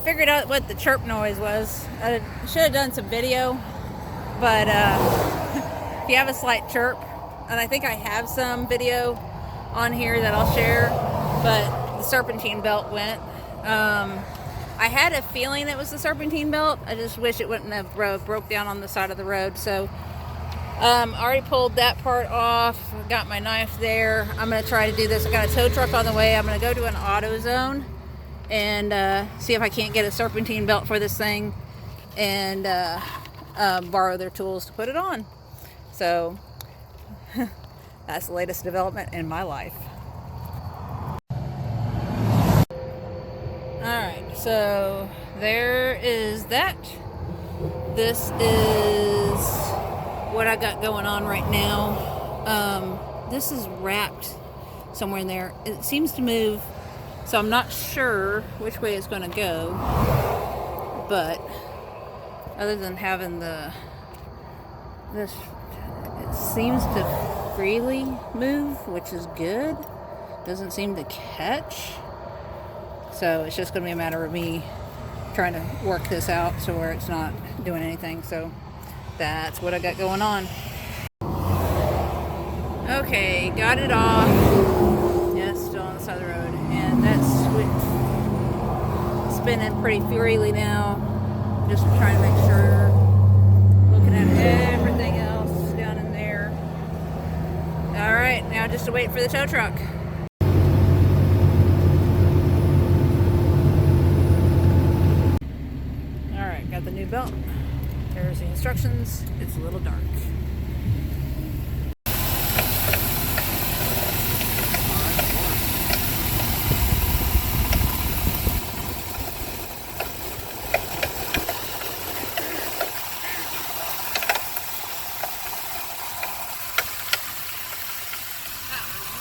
figured out what the chirp noise was. I should have done some video, but if you have a slight chirp, and I think I have some video on here that I'll share, but the serpentine belt went. I had a feeling it was the serpentine belt. I just wish it wouldn't have broke down on the side of the road. So already pulled that part off. Got my knife there. I'm going to try to do this. I got a tow truck on the way. I'm going to go to an Autozone and see if I can't get a serpentine belt for this thing and borrow their tools to put it on. So that's the latest development in my life. Alright, so there is that. This is what I got going on right now. This is wrapped somewhere in there. It seems to move, so I'm not sure which way it's going to go. But other than having this, it seems to freely move, which is good. Doesn't seem to catch. So it's just going to be a matter of me trying to work this out so where it's not doing anything. So that's what I got going on. Okay, got it off. Yeah, it's still on the side of the road. And that's spinning pretty freely now. Just trying to make sure. Looking at everything else down in there. Alright, now just to wait for the tow truck. Got the new belt. There's the instructions. It's a little dark.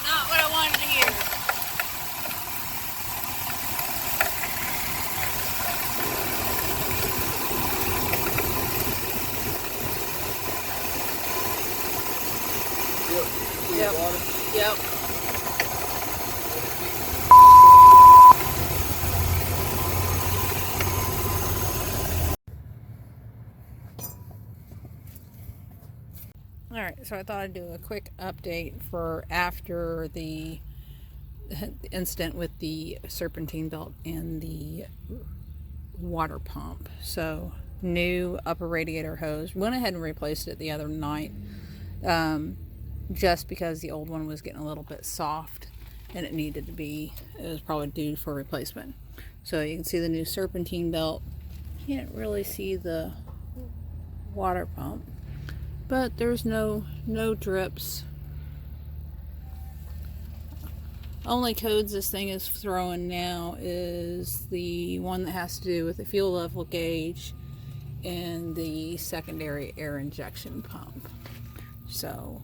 Not what I wanted to hear. Yep. Yep. Alright, so I thought I'd do a quick update for after the incident with the serpentine belt and the water pump. So, new upper radiator hose. Went ahead and replaced it the other night. Just because the old one was getting a little bit soft and it was probably due for replacement. So you can see the new serpentine belt. Can't really see the water pump, but there's no drips. Only codes this thing is throwing now is the one that has to do with the fuel level gauge and the secondary air injection pump. So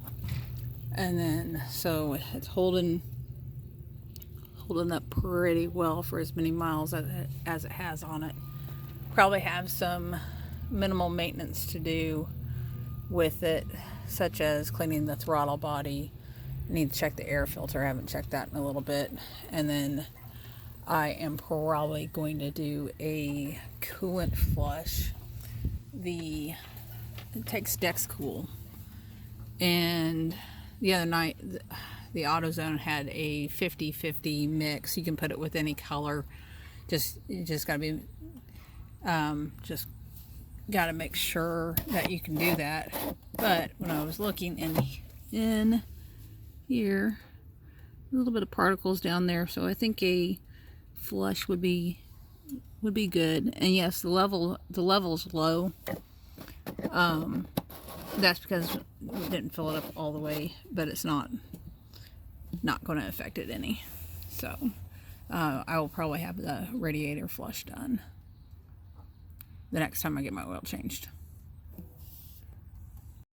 it's holding up pretty well for as many miles as it has on it. Probably have some minimal maintenance to do with it, such as cleaning the throttle body. I need to check the air filter. I haven't checked that in a little bit. And then I am probably going to do a coolant flush. It takes Dexcool. And the other night, the Autozone had a 50-50 mix. You can put it with any color. You just gotta be, just gotta make sure that you can do that. But when I was looking in here, a little bit of particles down there, so I think a flush would be good. And yes, the level's low. That's because we didn't fill it up all the way, but it's not going to affect it any. So I will probably have the radiator flush done the next time I get my oil changed.